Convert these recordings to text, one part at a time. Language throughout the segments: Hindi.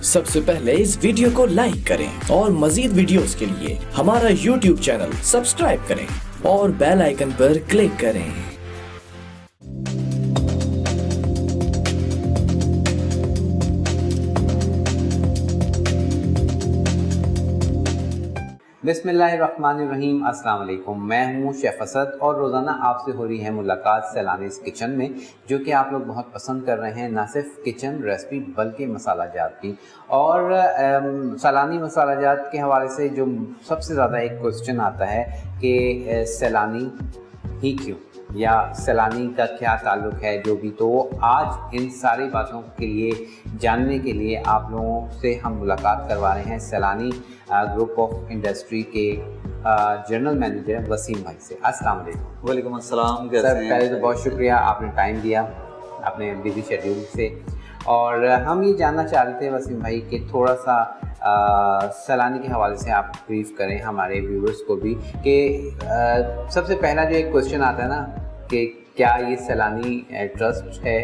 सबसे पहले इस वीडियो को लाइक करें और मजीद वीडियोस के लिए हमारा YouTube चैनल सब्सक्राइब करें और बेल आइकन पर क्लिक करें। बिस्मिल्लाहिर्रहमानिर्रहीम। अस्सलाम वालेकुम। मैं हूं शेफ असद और रोज़ाना आपसे हो रही है मुलाकात सैलानीज़ किचन में, जो कि आप लोग बहुत पसंद कर रहे हैं, ना सिर्फ किचन रेसिपी बल्कि मसाला जात की। और सैलानी मसाला जात के हवाले से जो सबसे ज़्यादा एक क्वेश्चन आता है कि सैलानी ही क्यों, या सैलानी का क्या ताल्लुक़ है, जो भी। तो आज इन सारी बातों के लिए जानने के लिए आप लोगों से हम मुलाकात करवा रहे हैं सैलानी ग्रुप ऑफ इंडस्ट्री के जनरल मैनेजर वसीम भाई से। अस्सलाम वालेकुम। वालेकुम अस्सलाम। सर, पहले तो बहुत शुक्रिया, आपने टाइम दिया अपने बिजी शेड्यूल से। और हम ये जानना चाह रहे थे वसीम भाई कि थोड़ा सा सैलानी के हवाले से आप ब्रीफ करें हमारे व्यूवर्स को भी, कि सबसे पहला जो एक क्वेश्चन आता है ना कि क्या ये सैलानी ट्रस्ट है,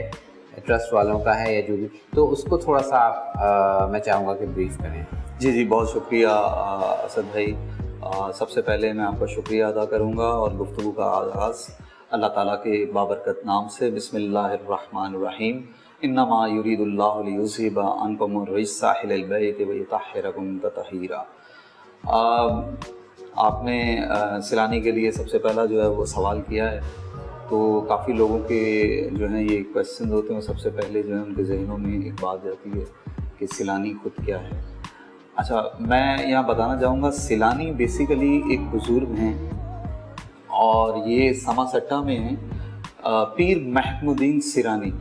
ट्रस्ट वालों का है या जो भी, तो उसको थोड़ा सा आप मैं चाहूँगा कि ब्रीफ करें। जी, बहुत शुक्रिया असद भाई। सबसे पहले मैं आपका शुक्रिया अदा करूँगा और गुफ्तगू का आगाज़ अल्लाह ताला के बाबरकत नाम से। बिस्मिल्लाहिर्रहमानिर्रहीम। इन्नमा युरीदुल्लाहु लियुज़हिबा अन्कुम अर्रिज्सा अहलल बैति व युतहिरकुम तत्हीरा। आपने सैलानी के लिए सबसे पहला जो है वो सवाल किया है, तो काफ़ी लोगों के जो हैं ये क्वेश्चन होते हैं। सबसे पहले जो है उनके जहनों में एक बात जाती है कि सैलानी खुद क्या है। अच्छा, मैं यहाँ बताना चाहूँगा, सैलानी बेसिकली एक बुज़ुर्ग हैं और ये समासट्टा में हैं, पीर महमूदीन सिरानी।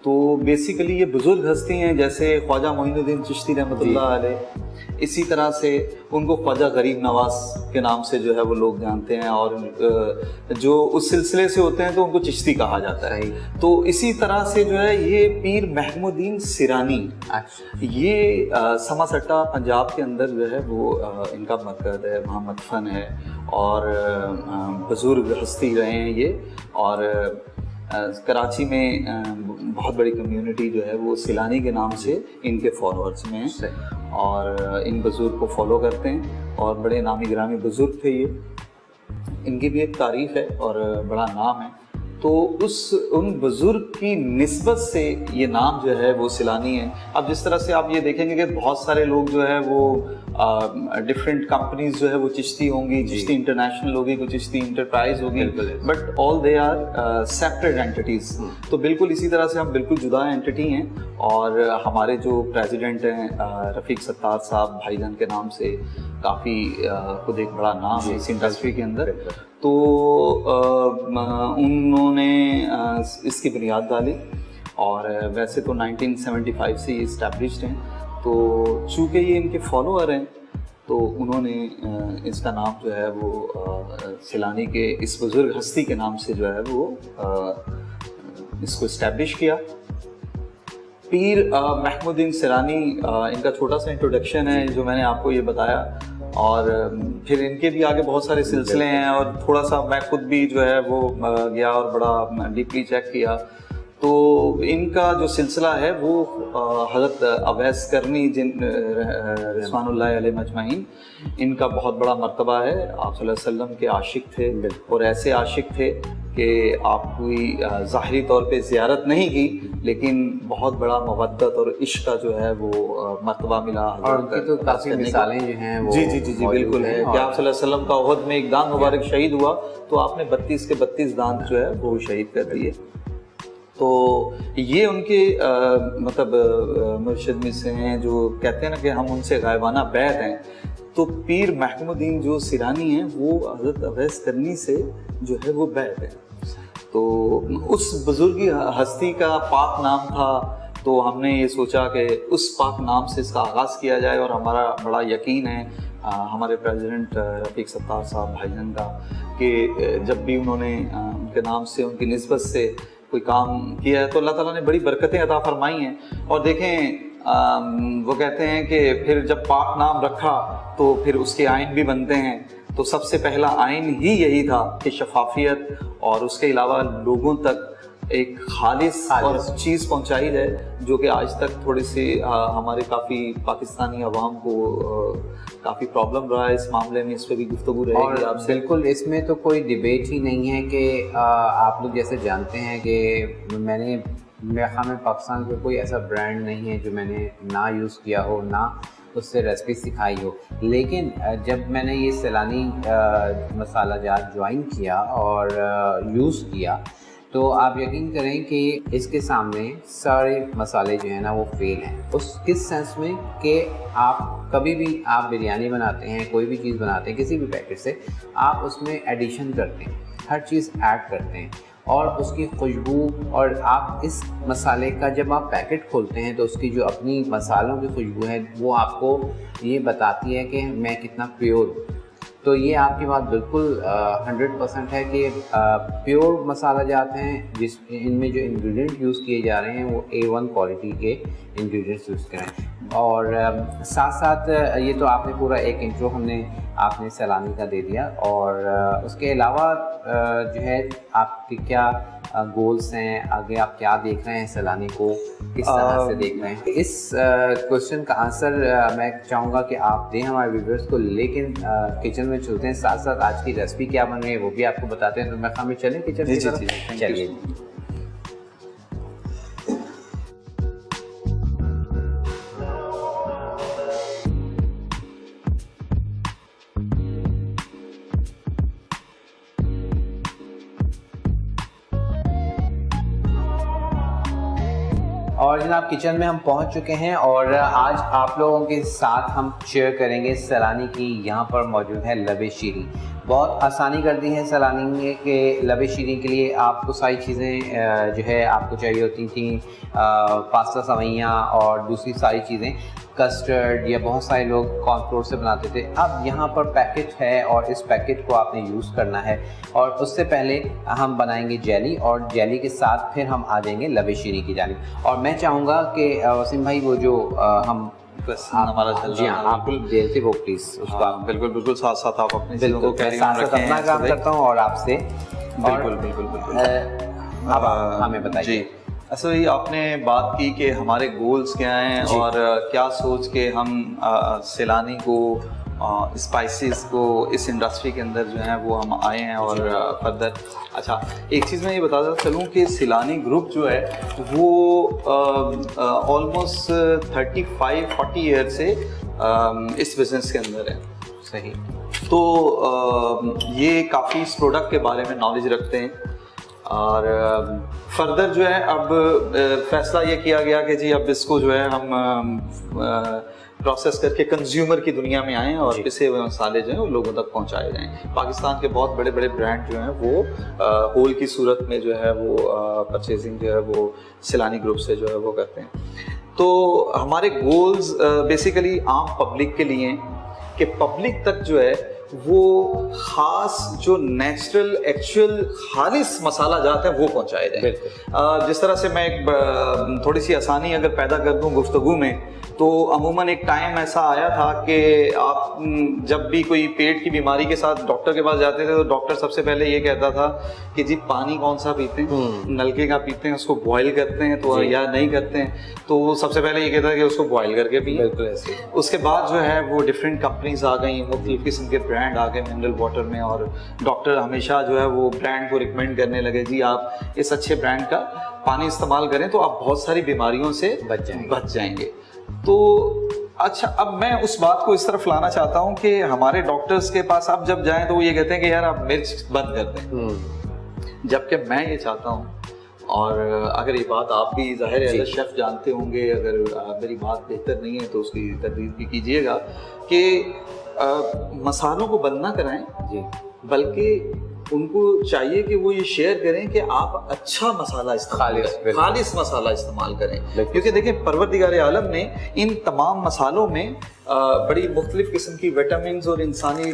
तो बेसिकली ये बुज़ुर्ग हस्ती हैं, जैसे ख्वाजा मोइनुद्दीन चिश्ती रहमतुल्लाह अलैह। इसी तरह से उनको ख्वाजा गरीब नवाज़ के नाम से जो है वो लोग जानते हैं, और जो उस सिलसिले से होते हैं तो उनको चिश्ती कहा जाता है। तो इसी तरह से जो है ये पीर महमूदीन सिरानी, ये समासट्टा पंजाब के अंदर जो है वो इनका मरकज़ है, वहाँ मदफन है, और बुज़ुर्ग हस्ती रहे हैं ये। और कराची में बहुत बड़ी कम्युनिटी जो है वो सैलानी के नाम से इनके फॉलोअर्स में है, और इन बुज़ुर्ग को फॉलो करते हैं, और बड़े नामी गिरामी बुज़ुर्ग थे ये। इनकी भी एक तारीफ़ है और बड़ा नाम है। तो उन बुज़ुर्ग की निस्बत से ये नाम जो है वो सैलानी है। अब जिस तरह से आप ये देखेंगे कि बहुत सारे लोग जो है वो डिफरेंट कंपनीज जो है वो चिश्ती होंगी, चिश्ती इंटरनेशनल होगी, कोई चिश्ती इंटरप्राइज होगी, but all they are separate entities. तो बिल्कुल इसी तरह से हम बिल्कुल जुदा एंटिटी हैं। और हमारे जो प्रेसिडेंट हैं रफ़ीक सत्तार साहब भाईजान के नाम से काफ़ी खुद एक बड़ा नाम है इस इंडस्ट्री के अंदर। तो उन्होंने इसकी बुनियाद डाली, और वैसे तो 1975 से ये इस्टेब्लिश्ड हैं। तो चूँकि ये इनके फॉलोअर हैं, तो उन्होंने इसका नाम जो है वो सैलानी के इस बुज़ुर्ग हस्ती के नाम से जो है वो इसको इस्टेब्लिश किया। पीर महमूदीन सिरानी, इनका छोटा सा इंट्रोडक्शन है जो मैंने आपको ये बताया, और फिर इनके भी आगे बहुत सारे सिलसिले हैं, और थोड़ा सा मैं खुद भी जो है वो गया और बड़ा डीपली चेक किया। तो इनका जो सिलसिला है वो हज़रत अवैस करनी जिन रिज़वानुल्लाह अलैहि मजमईन, इनका बहुत बड़ा मर्तबा है। आप सल्लल्लाहु अलैहि वसल्लम के आशिक थे, और ऐसे आशिक थे कि आप कोई ज़ाहिरी तौर पे ज़ियारत नहीं की, लेकिन बहुत बड़ा मवद्दत और इश्क का जो है वो मर्तबा मिला। और उनकी तो काफ़ी मिसालें जो हैं वो जी बिल्कुल है कि आप सल्लल्लाहु अलैहि वसल्लम का उहद में एक दांत मुबारक शहीद हुआ, तो आपने 32 के 32 दांत जो है वो शहीद कर दिए। तो ये उनके मुर्शिद में से हैं, जो कहते हैं ना कि हम उनसे गायबाना बैत हैं। तो पीर महमूदीन जो सिरानी हैं वो हज़रत अवैस करनी से जो है वो बैत है। तो उस बुज़ुर्ग हस्ती का पाक नाम था, तो हमने ये सोचा कि उस पाक नाम से इसका आगाज़ किया जाए। और हमारा बड़ा यकीन है हमारे प्रेसिडेंट रफ़ीक सत्तार साहब भाईजान का, कि जब भी उन्होंने उनके नाम से, उनकी निस्बत से कोई काम किया है, तो अल्लाह ताला ने बड़ी बरकतें अता फरमाई हैं। और देखें, वो कहते हैं कि फिर जब पाक नाम रखा तो फिर उसके आइन भी बनते हैं। तो सबसे पहला आइन ही यही था कि शफाफियत, और उसके अलावा लोगों तक एक खालिस और चीज़ पहुंचाई जाए, जो कि आज तक थोड़ी सी हमारे काफ़ी पाकिस्तानी अवाम को काफ़ी प्रॉब्लम रहा है इस मामले में। इस पर भी गुफ्तगू रहेगी आपसे। बिल्कुल, इसमें तो कोई डिबेट ही नहीं है कि आप लोग जैसे जानते हैं कि मेरे ख्याल में पाकिस्तान में कोई ऐसा ब्रांड नहीं है जो मैंने ना यूज़ किया हो, ना उससे रेसिपी सिखाई हो। लेकिन जब मैंने ये सैलानी मसाला जार ज्वाइन किया और यूज़ किया, तो आप यकीन करें कि इसके सामने सारे मसाले जो हैं ना वो फेल हैं। उस किस सेंस में कि आप कभी भी आप बिरयानी बनाते हैं, कोई भी चीज़ बनाते हैं किसी भी पैकेट से, आप उसमें एडिशन करते हैं, हर चीज़ ऐड करते हैं और उसकी खुशबू, और आप इस मसाले का जब आप पैकेट खोलते हैं तो उसकी जो अपनी मसालों की खुशबू है वो आपको ये बताती है कि मैं कितना प्योर हूँ। तो ये आपकी बात बिल्कुल 100% है कि प्योर मसाला जाते हैं जिस इनमें जो इंग्रेडिएंट यूज़ किए जा रहे हैं वो A1 क्वालिटी के इंग्रेडिएंट्स यूज़ करें। और साथ साथ ये तो आपने पूरा एक इंट्रो आपने सैलानी का दे दिया, और उसके अलावा जो है आपके क्या गोल्स हैं, आगे आप क्या देख रहे हैं, सैलानी को किस तरह से देख रहे हैं? इस क्वेश्चन का आंसर मैं चाहूँगा कि आप दें हमारे व्यूअर्स को, लेकिन किचन में चलते हैं, साथ साथ आज की रेसिपी क्या बन रही है वो भी आपको बताते हैं। तो मैं खाने चलें किचन की तरफ? चलिए। और जनाब किचन में हम पहुंच चुके हैं और आज आप लोगों के साथ हम शेयर करेंगे सैलानी की। यहाँ पर मौजूद है लबे शीरी। बहुत आसानी कर दी है सैलानी के लबे शीरी के लिए। आपको सारी चीज़ें जो है आपको चाहिए होती थी, पास्ता सवैयाँ और दूसरी सारी चीज़ें, कस्टर्ड, या बहुत सारे लोग कॉर्नफ्लोर से बनाते थे। अब यहाँ पर पैकेट है और इस पैकेट को आपने यूज़ करना है। और उससे पहले हम बनाएंगे जेली, और जेली के साथ फिर हम आ जाएंगे लबे शीरी की जानिब। और मैं चाहूँगा कि वसीम भाई वो जो हम हमारा चल रहा है, आप देते वो प्लीज़ उसका बिल्कुल साथ साथ आप अपने चीज़ों को कैरी साथ रखें। अपना काम करता हूँ और आपसे बिल्कुल अब हमें बताइए। अच्छा, ये आपने बात की कि हमारे गोल्स क्या हैं और क्या सोच के हम सैलानी को, स्पाइसेस को इस इंडस्ट्री के अंदर जो है वो हम आए हैं और फर्दर। अच्छा, एक चीज़ मैं ये बताता चलूँ कि सैलानी ग्रुप जो है वो ऑलमोस्ट 35-40 ईयर से इस बिज़नेस के अंदर है। सही। तो ये काफ़ी इस प्रोडक्ट के बारे में नॉलेज रखते हैं। और फर्दर जो है अब फैसला ये किया गया कि जी अब इसको जो है हम प्रोसेस करके कंज्यूमर की दुनिया में आएँ और पिसे हुए मसाले जो हैं वो लोगों तक पहुंचाए जाएं। पाकिस्तान के बहुत बड़े बड़े ब्रांड जो हैं वो होल की सूरत में जो है वो परचेजिंग जो है वो सैलानी ग्रुप से जो है वो करते हैं। तो हमारे गोल्स बेसिकली आम पब्लिक के लिए हैं कि पब्लिक तक जो है वो ख़ास जो नेचुरल एक्चुअल खालिस मसाला जात है वो पहुंचाए जाए। जिस तरह से मैं एक थोड़ी सी आसानी अगर पैदा कर दूं गुफ्तगू में, तो अमूमन एक टाइम ऐसा आया था कि आप जब भी कोई पेट की बीमारी के साथ डॉक्टर के पास जाते थे तो डॉक्टर सबसे पहले ये कहता था कि जी पानी कौन सा पीते हैं, नलके का पीते हैं, उसको बॉयल करते हैं तो या नहीं करते हैं, तो वो सबसे पहले ये कहता है कि उसको बॉयल करके पिए। बिल्कुल ऐसे। उसके बाद जो है वो डिफरेंट कंपनीज आ गई, मुख्तलिफ किस्म के ब्रांड आ गए मिनरल वाटर में, और डॉक्टर हमेशा जो है वो ब्रांड को रिकमेंड करने लगे, जी आप इस अच्छे ब्रांड का पानी इस्तेमाल करें तो आप बहुत सारी बीमारियों से बच जाएंगे। तो अच्छा, अब मैं उस बात को इस तरफ लाना चाहता हूँ कि हमारे डॉक्टर्स के पास आप जब जाएं तो वो ये कहते हैं कि यार आप मिर्च बंद कर दें, जबकि मैं ये चाहता हूँ, और अगर ये बात आप भी जाहिर है शेफ जानते होंगे, अगर मेरी बात बेहतर नहीं है तो उसकी तदबीर भी कीजिएगा, कि मसालों को बंद ना कराएं जी, बल्कि उनको चाहिए कि वो ये शेयर करें कि आप अच्छा मसाला इस्तेमाल करें, खालिस मसाला इस्तेमाल करें। क्योंकि देखिए परवरदिगार आलम ने इन तमाम मसालों में बड़ी मुख्तलिफ किस्म की विटामिन और इंसानी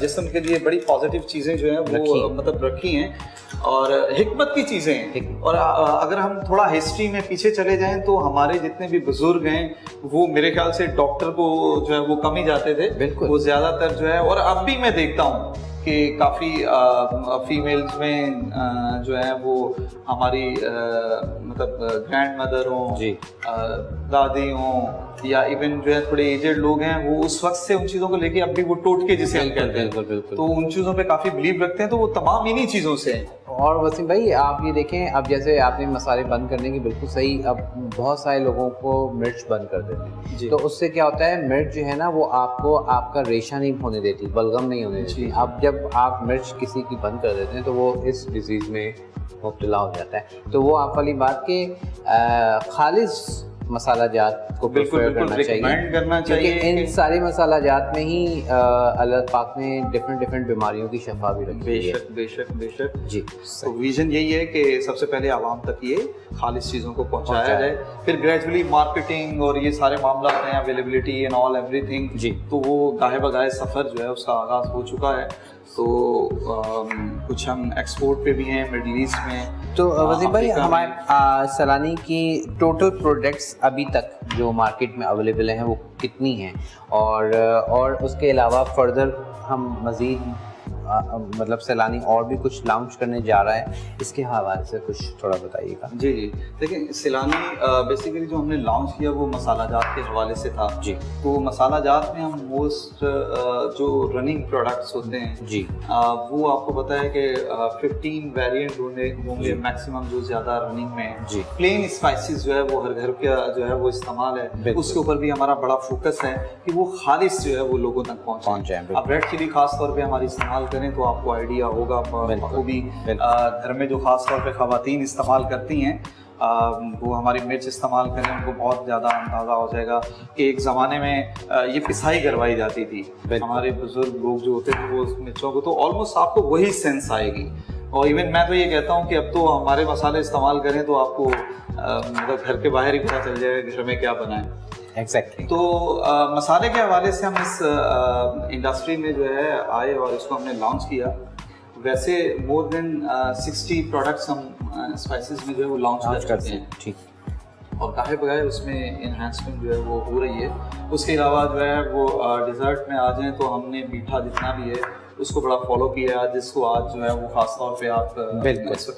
जिस्म के लिए बड़ी पॉजिटिव चीज़ें जो हैं वो मतलब रखी हैं और हिकमत की चीज़ें हैं। और अगर हम थोड़ा हिस्ट्री में पीछे चले जाएं तो हमारे जितने भी बुजुर्ग हैं वो मेरे ख्याल से डॉक्टर को जो है वो कम ही जाते थे, वो ज़्यादातर जो है, और अब भी मैं देखता हूँ कि काफ़ी फीमेल्स में जो है वो हमारी मतलब ग्रैंड मदर हों, दादी हों, या इवन जो है थोड़े एजेड लोग हैं, वो उस वक्त से उन चीज़ों को लेके अब भी वो टोटके जिसे हम कहते हैं, तो उन चीज़ों पे काफ़ी बिलीव रखते हैं, तो वो तमाम इन्हीं चीज़ों से हैं। और वसीम भाई आप ये देखें, अब जैसे आपने मसाले बंद करने की बिल्कुल सही, अब बहुत सारे लोगों को मिर्च बंद कर देते हैं, तो उससे क्या होता है, मिर्च जो है ना वो आपको आपका रेशा नहीं होने देती, बलगम नहीं होने देती। अब जब आप मिर्च किसी की बंद कर देते हैं तो वो इस डिजीज़ में मुब्तला हो जाता है। तो वो आप वाली बात के खालिस मसाला जात को प्रेफर करना चाहिए, क्योंकि इन सारे मसाला जात में ही अल्लाह पाक ने डिफरेंट बीमारियों की शफा भी रखी है। बेशक जी। तो विजन यही है कि सबसे पहले आवाम तक ये खालिस चीज़ों को पहुंचाया जाए, फिर ग्रेजुअली मार्केटिंग और ये सारे मामला हैं, अवेलेबिलिटी एंड ऑल एवरीथिंग जी, तो वो गाहे बगाहे सफ़र जो है उसका आगाज़ हो चुका है। तो कुछ हम एक्सपोर्ट पे भी हैं मिडल ईस्ट में। तो वसीम भाई हमारे सलानी की टोटल प्रोडक्ट्स अभी तक जो मार्केट में अवेलेबल हैं वो कितनी हैं, और उसके अलावा फर्दर हम मज़ीद मतलब सैलानी और भी कुछ लॉन्च करने जा रहा है, इसके हवाले से कुछ थोड़ा बताइएगा। जी देखिए, सैलानी बेसिकली जो हमने लॉन्च किया वो मसाला जात के हवाले से था जी। तो मसाला जात में हम मोस्ट जो रनिंग प्रोडक्ट्स होते हैं जी, वो आपको पता है कि 15 वेरिएंट होंगे मैक्सिमम जो ज़्यादा रनिंग में है जी। प्लेन स्पाइसेस जो है वो हर घर का जो है वो इस्तेमाल है, उसके ऊपर भी हमारा बड़ा फोकस है कि वो खालिस जो है वो लोगों तक पहुँचे। अब रेड चिली खास तौर पर हमारी इस्तेमाल करें तो आपको आइडिया होगा, वो भी घर में जो खास तौर पे खवातीन इस्तेमाल करती हैं, वो हमारी मिर्च इस्तेमाल करें, उनको बहुत ज़्यादा अंदाज़ा हो जाएगा कि एक ज़माने में ये पिसाई करवाई जाती थी, हमारे बुजुर्ग लोग जो होते थे वो उस मिर्चों को, तो ऑलमोस्ट आपको वही सेंस आएगी। और इवन मैं तो ये कहता हूँ कि अब तो हमारे मसाले इस्तेमाल करें तो आपको मतलब घर के बाहर ही पता चल जाएगा घर में क्या बना है। Exactly. तो मसाले के हवाले से हम इस इंडस्ट्री में जो है आए और इसको हमने लॉन्च किया। वैसे मोर देन 60 प्रोडक्ट्स हम स्पाइसेस में जो है वो लॉन्च करते हैं, ठीक, और काहे बगाए उसमें इन्हांसमेंट जो है वो हो रही है। उसके अलावा जो है वो डिज़र्ट में आ जाएँ तो हमने मीठा जितना भी है उसको बड़ा फॉलो किया, जिसको आज जो है वो खास तौर पे आप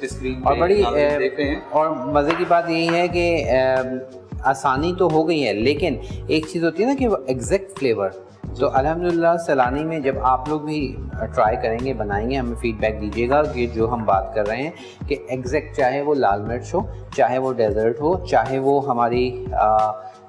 स्क्रीन और बड़ी देख रहे हैं। और मज़े की बात यही है कि आसानी तो हो गई है, लेकिन एक चीज़ होती है ना कि वो एग्जैक्ट फ्लेवर, तो अल्हम्दुलिल्लाह सैलानी में जब आप लोग भी ट्राई करेंगे, बनाएंगे, हमें फीडबैक दीजिएगा कि जो हम बात कर रहे हैं कि एग्जैक्ट, चाहे वो लाल मिर्च हो, चाहे वो डेजर्ट हो, चाहे वो हमारी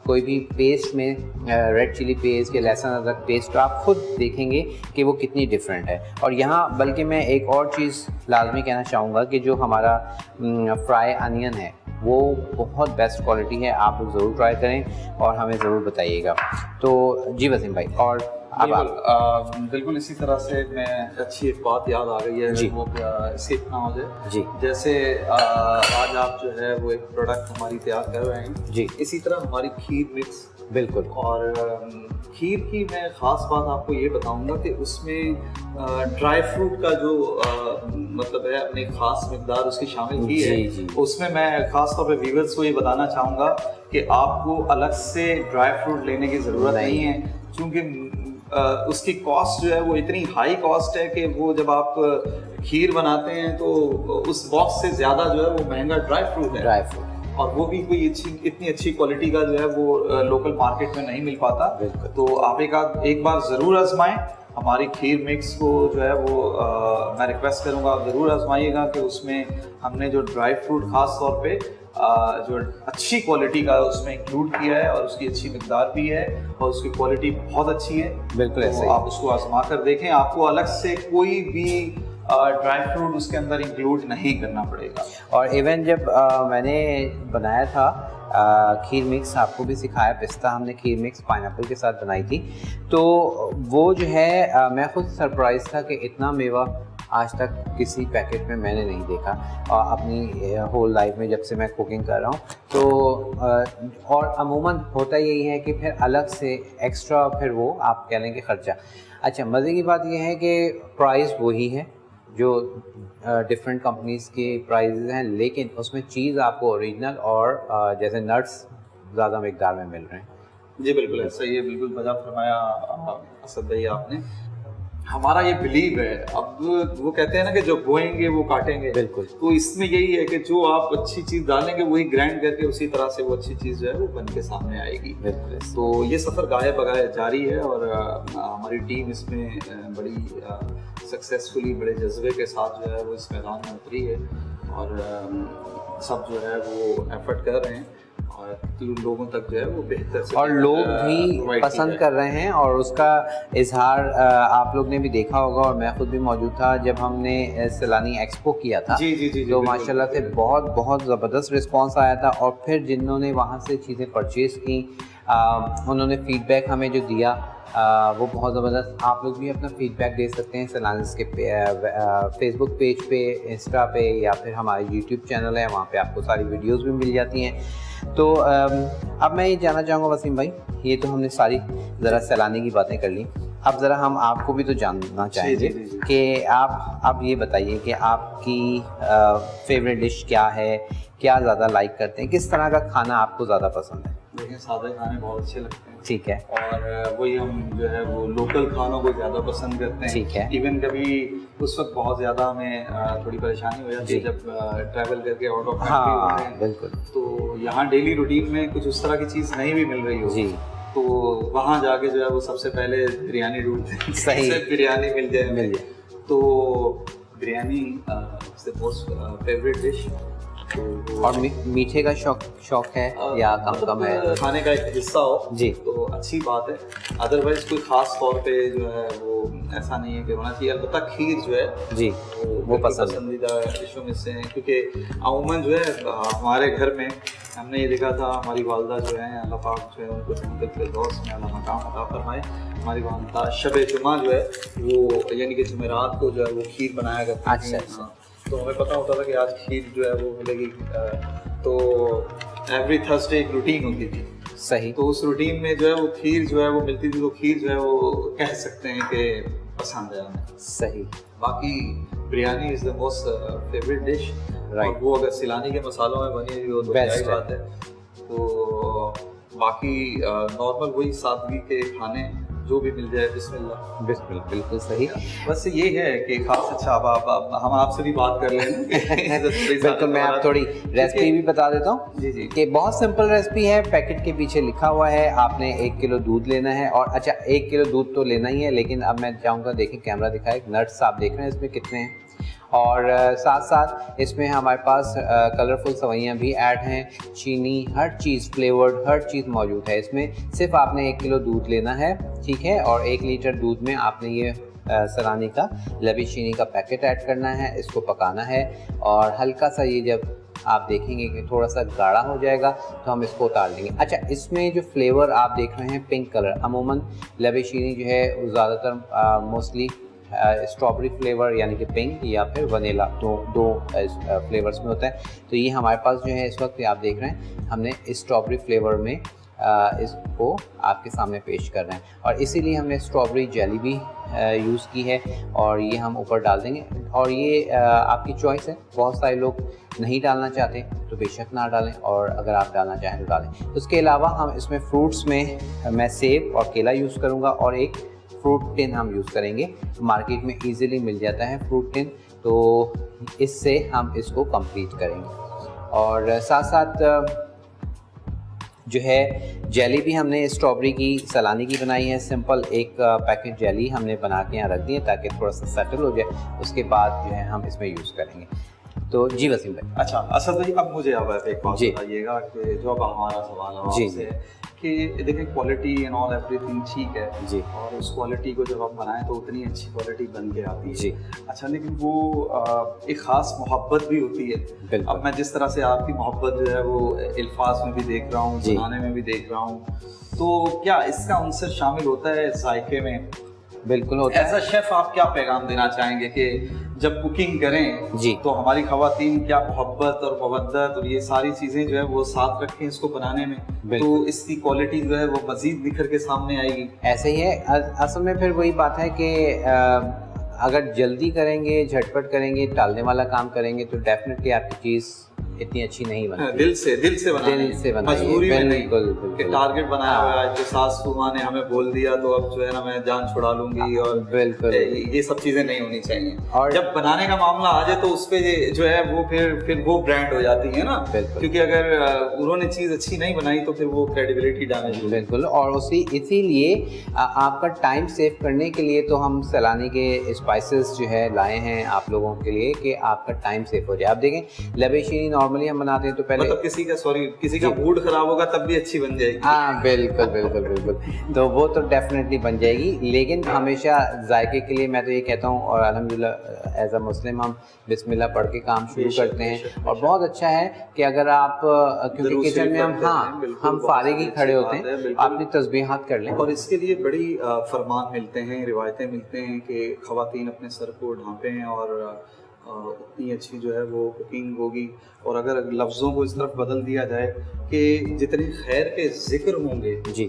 कोई भी पेस्ट में रेड चिली पेस्ट या लहसुन अदरक पेस्ट, तो आप खुद देखेंगे कि वो कितनी डिफरेंट है। और यहाँ बल्कि मैं एक और चीज़ लाजमी कहना चाहूँगा कि जो हमारा फ्राई अनियन है वो बहुत बेस्ट क्वालिटी है, आप लोग ज़रूर ट्राई करें और हमें ज़रूर बताइएगा। तो जी वसीम भाई, और बिल्कुल इसी तरह से मैं अच्छी एक बात याद आ गई है जी, वो स्किप ना हो जाए जी। जैसे आज आप जो है वो एक प्रोडक्ट हमारी तैयार कर रहे हैं जी, इसी तरह हमारी खीर मिक्स, बिल्कुल, और खीर की मैं ख़ास बात आपको ये बताऊंगा कि उसमें ड्राई फ्रूट का जो मतलब है अपनी ख़ास मिकदार उसकी शामिल की है। उसमें मैं ख़ास तौर पे व्यूअर्स को ये बताना चाहूँगा कि आपको अलग से ड्राई फ्रूट लेने की ज़रूरत नहीं है, क्योंकि उसकी कॉस्ट जो है वो इतनी हाई कॉस्ट है कि वो जब आप खीर बनाते हैं तो उस बॉक्स से ज़्यादा जो है वो महंगा ड्राई फ्रूट है, और वो भी कोई इतनी अच्छी क्वालिटी का जो है वो लोकल मार्केट में नहीं मिल पाता। तो आप एक बार ज़रूर आजमाएं हमारी खीर मिक्स को, जो है वो मैं रिक्वेस्ट करूंगा आप ज़रूर आजमाइएगा कि उसमें हमने जो ड्राई फ्रूट ख़ास तौर पे जो अच्छी क्वालिटी का उसमें इंक्लूड किया है, और उसकी अच्छी मिकदार भी है और उसकी क्वालिटी बहुत अच्छी है। बिल्कुल, तो आप उसको आजमा कर देखें, आपको अलग से कोई भी ड्राई फ्रूट उसके अंदर इंक्लूड नहीं करना पड़ेगा। और इवन जब मैंने बनाया था खीर मिक्स, आपको भी सिखाया, पिस्ता हमने खीर मिक्स पाइनएप्पल के साथ बनाई थी, तो वो जो है मैं खुद सरप्राइज था कि इतना मेवा आज तक किसी पैकेट में मैंने नहीं देखा अपनी होल लाइफ में जब से मैं कुकिंग कर रहा हूँ। तो और अमूमन होता यही है कि फिर अलग से एक्स्ट्रा फिर वो आप कह लें कि ख़र्चा। अच्छा, मज़े की बात यह है कि प्राइस वही है जो डिफरेंट कंपनीज़ के प्राइजेज़ हैं, लेकिन उसमें चीज़ आपको ओरिजिनल और जैसे नट्स ज़्यादा मिकदार में मिल रहे हैं। जी बिल्कुल ऐसा ही है, बिल्कुल वजह फरमाया असद भाई आपने। हमारा ये बिलीव है। अब वो कहते हैं ना कि जो बोएंगे वो काटेंगे, बिल्कुल। तो इसमें यही है कि जो आप अच्छी चीज डालेंगे वही ग्राइंड करके उसी तरह से वो अच्छी चीज जो है वो बन के सामने आएगी। बिल्कुल। तो ये सफर गाये बगाये जारी है और हमारी टीम इसमें बड़ी सक्सेसफुली, बड़े जज्बे के साथ जो है वो इस मैदान में उतरी है और सब जो है वो एफर्ट कर रहे हैं और लोगों तक जो है वो बेहतर से, और लोग भी पसंद कर रहे हैं और उसका इजहार आप लोग ने भी देखा होगा और मैं खुद भी मौजूद था जब हमने सैलानी एक्सपो किया था। जी, तो माशाल्लाह से बहुत बहुत ज़बरदस्त रिस्पांस आया था और फिर जिन्होंने वहाँ से चीज़ें परचेज़ की उन्होंने फीडबैक हमें जो दिया वो बहुत ज़बरदस्त। आप लोग भी अपना फीडबैक दे सकते हैं सैलानीज़ के फेसबुक पेज पे, इंस्टा पे या फिर हमारे यूट्यूब चैनल है, वहाँ पे आपको सारी वीडियोस भी मिल जाती हैं। तो अब मैं ये जानना चाहूँगा वसीम भाई, ये तो हमने सारी ज़रा सैलानी की बातें कर ली, अब ज़रा हम आपको भी तो जानना चाहेंगे कि आप अब ये बताइए कि आपकी फेवरेट डिश क्या है, क्या ज़्यादा लाइक करते हैं, किस तरह का खाना आपको ज़्यादा पसंद है? देखिए, सादे खाने बहुत अच्छे लगते हैं। ठीक है। और वही हम जो है वो लोकल खानों को ज़्यादा पसंद करते हैं। ठीक है। इवन कभी उस वक्त बहुत ज़्यादा हमें थोड़ी परेशानी हो जाती है जब ट्रैवल करके आउट ऑफ कंट्री होते हैं। बिल्कुल। तो यहाँ डेली रूटीन में कुछ उस तरह की चीज़ नहीं भी मिल रही हो जी, तो वहाँ जाके जो है वो सबसे पहले बिरयानी ढूंढते हैं। सही, बिरयानी मिल जाए। तो बिरयानी मोस्ट फेवरेट डिश। और मीठे का शौक है या कम है? खाने का एक हिस्सा हो जी तो अच्छी बात है, अदरवाइज कोई खास तौर पे जो है वो ऐसा नहीं है कि होना चाहिए। अलबत्ता खीर जो है जी वो पसंदीदा डिशों में से है, क्योंकि अमूमन जो है हमारे घर में हमने ये देखा था, हमारी वालदा जो है अल्लाह पाक जो है उनको जन्नत फिरदौस में अल्लाह मकाम अता फरमाए, हमारी वालदा शब जुमा जो है वो यानी कि जुमेरात को जो है वो खीर बनाया करती है। अच्छा। तो हमें पता होता था कि आज खीर जो है वो मिलेगी, तो एवरी थर्सडे एक रूटीन होती थी। सही। तो उस रूटीन में जो है वो खीर जो है वो मिलती थी, तो खीर जो है वो कह सकते हैं कि पसंद है हमें। सही। बाकी biryani is the most favourite dish, और वो अगर सिलानी के मसालों में बनी हुई हो तो क्या बात है। तो बाकी नॉर्मल वही सादगी के खाने जो भी मिल जाए, बिस्मिल्लाह। बिल्कुल सही। बस ये है कि खास अच्छा अब हम आपसे भी बात कर लें। बिल्कुल, मैं आप थोड़ी रेसिपी भी बता देता हूँ जी कि बहुत सिंपल रेसिपी है। पैकेट के पीछे लिखा हुआ है, आपने 1 किलो दूध लेना है और अच्छा 1 किलो दूध तो लेना ही है, लेकिन अब मैं चाहूँगा देखें कैमरा दिखाए, नट्स आप देख रहे हैं इसमें कितने हैं, और साथ साथ इसमें हमारे पास कलरफुल सवैयाँ भी ऐड हैं, चीनी, हर चीज़ फ्लेवर्ड, हर चीज़ मौजूद है इसमें। सिर्फ आपने 1 किलो दूध लेना है, ठीक है, और 1 लीटर दूध में आपने ये सलानी का लबी चीनी का पैकेट ऐड करना है, इसको पकाना है और हल्का सा ये जब आप देखेंगे कि थोड़ा सा गाढ़ा हो जाएगा तो हम इसको उतार लेंगे। अच्छा, इसमें जो फ्लेवर आप देख रहे हैं पिंक कलर, अमूमन लबी चीनी जो है ज़्यादातर मोस्टली स्ट्रॉबेरी फ्लेवर यानी कि पिंक या फिर वनीला, दो फ्लेवर्स में होता है। तो ये हमारे पास जो है इस वक्त आप देख रहे हैं हमने स्ट्रॉबेरी फ्लेवर में इसको आपके सामने पेश कर रहे हैं, और इसीलिए हमने स्ट्रॉबेरी जेली भी यूज़ की है और ये हम ऊपर डाल देंगे। और ये आपकी चॉइस है, बहुत सारे लोग नहीं डालना चाहते तो बेशक ना डालें, और अगर आप डालना चाहें तो डालें। उसके अलावा हम इसमें फ्रूट्स में मैं सेब और केला यूज़ करूँगा और एक फ्रूट टिन हम यूज़ करेंगे। मार्केट में इजीली मिल जाता है फ्रूट टिन, तो इससे हम इसको कंप्लीट करेंगे। और साथ साथ जो है जेली भी हमने स्ट्रॉबेरी की सलानी की बनाई है, सिंपल एक पैकेट जेली हमने बना के यहाँ रख दी है ताकि थोड़ा सा सेटल हो जाए, उसके बाद जो है हम इसमें यूज़ करेंगे। तो जी वसीम भाई। अच्छा असद भाई, अब मुझे अब एक बात बताइएगा कि जो अब हमारा सवाल है आपसे कि देखिए क्वालिटी एंड ऑल एवरीथिंग ठीक है जी, और उस क्वालिटी को जब आप बनाएं तो उतनी अच्छी क्वालिटी बन के आती है जी। अच्छा, लेकिन वो एक ख़ास मोहब्बत भी होती है। अब मैं जिस तरह से आपकी मोहब्बत जो है वो अल्फाज में भी देख रहा हूँ, बनाने में भी देख रहा हूँ, तो क्या इसका अंसर शामिल होता है जायके में? बिल्कुल होता है। एज अ शेफ आप क्या पैगाम देना चाहेंगे कि जब कुकिंग करें जी तो हमारी खवातीन क्या मोहब्बत और मवद्दत और ये सारी चीज़ें जो है वो साथ रखें इसको बनाने में, तो इसकी क्वालिटी जो है वो मज़ीद निखर के सामने आएगी। ऐसे ही है, असल में फिर वही बात है कि अगर जल्दी करेंगे, झटपट करेंगे, टालने वाला काम करेंगे तो डेफिनेटली आपकी चीज़ इतनी अच्छी नहीं बनती। दिल से बनाई है, मजबूरी में नहीं कि टारगेट बनाया हुआ है, जो सासू माँ ने हमें बोल दिया तो अब जो है ना मैं जान छुड़ा लूंगी, और बिल्कुल ये सब चीजें नहीं होनी चाहिए। और जब बनाने का मामला आ जाए तो उस पे जो है वो फिर वो ब्रांड हो जाती है ना, क्योंकि अगर उन्होंने चीज अच्छी नहीं बनाई तो फिर वो क्रेडिबिलिटी डैमेज। बिल्कुल, और इसीलिए आपका टाइम सेव करने के लिए तो हम सैलानी के स्पाइसेस जो है लाए हैं आप लोगों के लिए कि आपका टाइम सेव हो जाए। आप देखें लबे शीरी नॉर्मली हम बनाते हैं तो पहले मतलब किसी का मूड खराब होगा तब भी अच्छी बन जाएगी। हाँ बिल्कुल बिल्कुल बिल्कुल, तो वो तो डेफिनेटली बन जाएगी, लेकिन हमेशा जायके के लिए मैं तो ये कहता हूँ, और अल्हम्दुलिल्लाह एज अ मुस्लिम हम बिस्मिल्लाह पढ़ के काम शुरू करते हैं। और बहुत अच्छा है कि अगर आप क्योंकि किचन में हम फारिग ही खड़े होते हैं, अपनी तस्बीहात कर लें। और इसके लिए बड़ी फरमान मिलते हैं, रिवायतें मिलते हैं कि ख़वातीन अपने सर को ढांपें और उतनी अच्छी जो है वो कुकिंग होगी। और अगर लफ्ज़ों को इस तरफ बदल दिया जाए कि जितने खैर के जिक्र होंगे जी,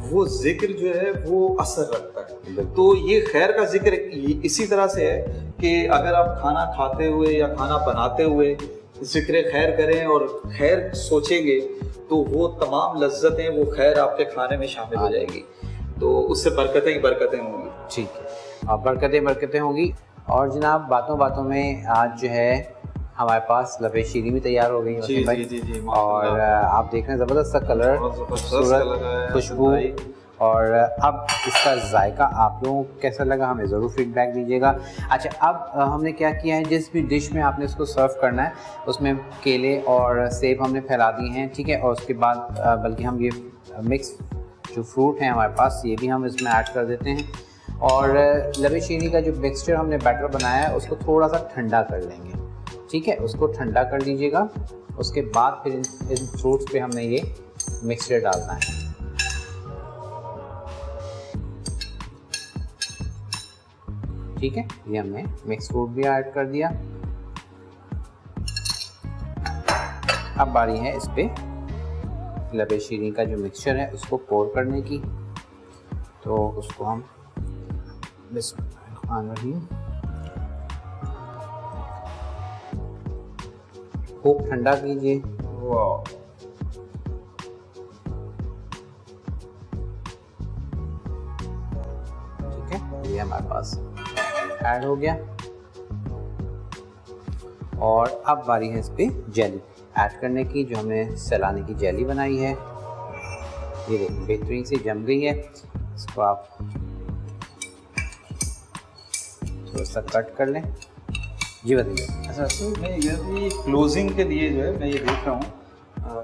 वो जिक्र जो है वो असर रखता है। तो ये खैर का जिक्र इसी तरह से है कि अगर आप खाना खाते हुए या खाना बनाते हुए जिक्र खैर करें और खैर सोचेंगे तो वो तमाम लज्जतें, वो खैर आपके खाने में शामिल हो जाएगी, तो उससे बरकतें ही बरकतें होंगी। ठीक है, और बरकतें होंगी। और जनाब बातों बातों में आज जो है हमारे पास लबे शीरी भी तैयार हो गई है भाई। जी, और आप देख रहे हैं ज़बरदस्त सा कलर, खूबसूरत खुशबू, और अब इसका जायका आप लोगों को कैसा लगा हमें ज़रूर फीडबैक दीजिएगा। अच्छा, अब हमने क्या किया है, जिस भी डिश में आपने इसको सर्व करना है उसमें केले और सेब हमने फैला दिए हैं, ठीक है। और उसके बाद बल्कि हम ये मिक्स जो फ्रूट हैं हमारे पास ये भी हम इसमें ऐड कर देते हैं। और लबे शीरी का जो मिक्सचर हमने बैटर बनाया है उसको थोड़ा सा ठंडा कर लेंगे, ठीक है, उसको ठंडा कर लीजिएगा। उसके बाद फिर इन फ्रूट्स पे हमने ये मिक्सचर डालना है। ठीक है, ये हमने मिक्स फ्रूट भी ऐड कर दिया। अब बारी है इस पे लबे शीरी का जो मिक्सचर है उसको पोर करने की, तो उसको हम बिस्मिल्लाहिर्रहमानिर्रहीम खूब ठंडा कीजिए। वाह, ठीक है, ये हमारे पास ऐड हो गया। और अब बारी है इस पे जेली ऐड करने की, जो हमने सैलानी की जेली बनाई है। ये देखिए बेहतरीन से जम गई है। इसको आप थोड़ा सा कट कर लें। जी बताइए। अच्छा, तो मैं ये क्लोजिंग के लिए जो है मैं ये देख रहा हूँ,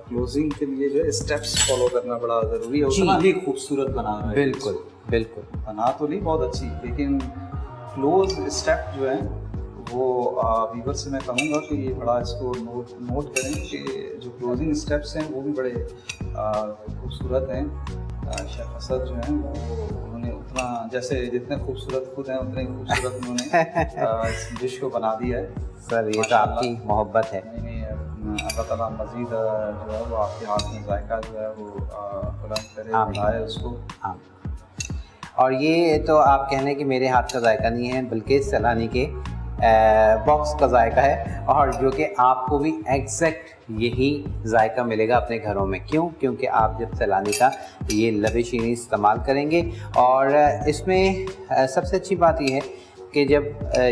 क्लोजिंग के लिए जो है स्टेप्स फॉलो करना बड़ा ज़रूरी है, उतना ही खूबसूरत बना रहा है। बिल्कुल बिल्कुल, बना तो नहीं बहुत अच्छी, लेकिन क्लोज स्टेप जो है वो व्यूअर से मैं कहूँगा कि ये बड़ा इसको नोट करें कि जो क्लोजिंग स्टेप्स हैं वो भी बड़े खूबसूरत हैं। शेफ असद जो हैं उन्होंने उतना, जैसे जितने खूबसूरत खुद हैं उतने ही खूबसूरत उन्होंने इस डिश को बना दिया है। सर ये तो आपकी मोहब्बत है। अल्लाह ताला मज़ीद जो है वो आपके हाथ में जायका जो है वो बुलंद करे, बढ़ाए उसको। और ये तो आप कहने कि मेरे हाथ का जायका नहीं है, बल्कि सैलानी के बॉक्स का जायका है, और जो कि आपको भी एग्जैक्ट यही जायका मिलेगा अपने घरों में। क्यों? क्योंकि आप जब सैलानी का ये लबे शीरी इस्तेमाल करेंगे। और इसमें सबसे अच्छी बात यह है कि जब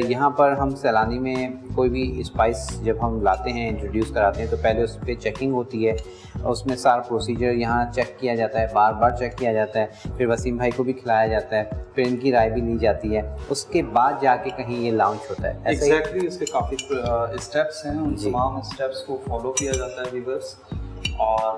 यहाँ पर हम सैलानी में कोई भी स्पाइस जब हम लाते हैं, इंट्रोड्यूस कराते हैं, तो पहले उस पर चेकिंग होती है, उसमें सारा प्रोसीजर यहाँ चेक किया जाता है, बार बार चेक किया जाता है, फिर वसीम भाई को भी खिलाया जाता है, फिर इनकी राय भी ली जाती है, उसके बाद जाके कहीं ये लॉन्च होता है। एग्जैक्टली इसके काफ़ी स्टेप्स हैं, उन तमाम स्टेप्स को फॉलो किया जाता है व्यूअर्स, और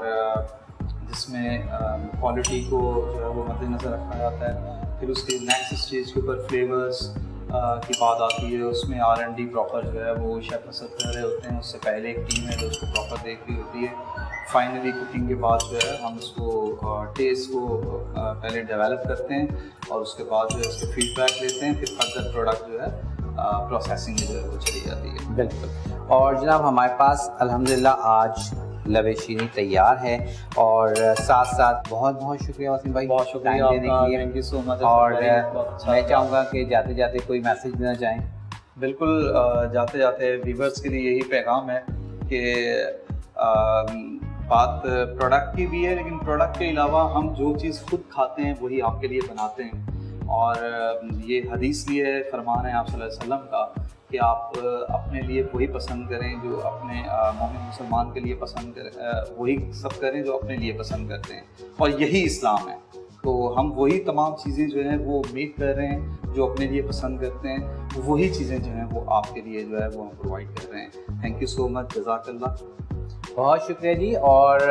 जिसमें क्वालिटी को जो है वो मद्देनज़र रखा जाता है। फिर उसके नेक्स्ट स्टेज के ऊपर फ्लेवर्स की बात आती है, उसमें R&D प्रॉपर जो है वो शेफ असद कर रहे होते हैं, उससे पहले एक टीम है जो उसको प्रॉपर देख रही होती है। फाइनली कुकिंग के बाद जो है हम उसको टेस्ट को पहले डेवलप करते हैं और उसके बाद जो है उसके फीडबैक लेते हैं, फिर फर्दर प्रोडक्ट जो है प्रोसेसिंग में जो है वो चली जाती है। बिल्कुल। और जनाब हमारे पास अल्हम्दुलिल्लाह आज लबे शीरी तैयार है, और साथ साथ बहुत बहुत शुक्रिया वसीम भाई, बहुत शुक्रिया देने के लिए। Thank you so much. और मैं चाहूँगा कि जाते जाते कोई मैसेज देना चाहें। बिल्कुल, जाते जाते व्यूअर्स के लिए यही पैगाम है कि बात प्रोडक्ट की भी है, लेकिन प्रोडक्ट के अलावा हम जो चीज़ खुद खाते हैं वही आपके लिए बनाते हैं। और ये हदीस भी है, फरमान है आप सल्लल्लाहु अलैहि वसल्लम का कि आप अपने लिए वही पसंद करें जो अपने मोमिन मुसलमान के लिए पसंद करें, वही सब करें जो अपने लिए पसंद करते हैं, और यही इस्लाम है। तो हम वही तमाम चीज़ें जो हैं वो मेक कर रहे हैं जो अपने लिए पसंद करते हैं, वही चीज़ें जो हैं वो आपके लिए जो है वो हम प्रोवाइड कर रहे हैं। थैंक यू सो मच, जज़ाकल्लाह। बहुत शुक्रिया जी। और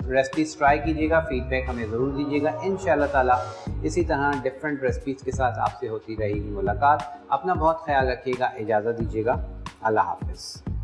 रेसिपीज़ ट्राई कीजिएगा, फीडबैक हमें ज़रूर दीजिएगा। इंशाअल्लाह ताला इसी तरह डिफरेंट रेसिपीज़ के साथ आपसे होती रहेगी मुलाकात। अपना बहुत ख्याल रखिएगा, इजाज़त दीजिएगा, अल्लाह हाफ़िज़।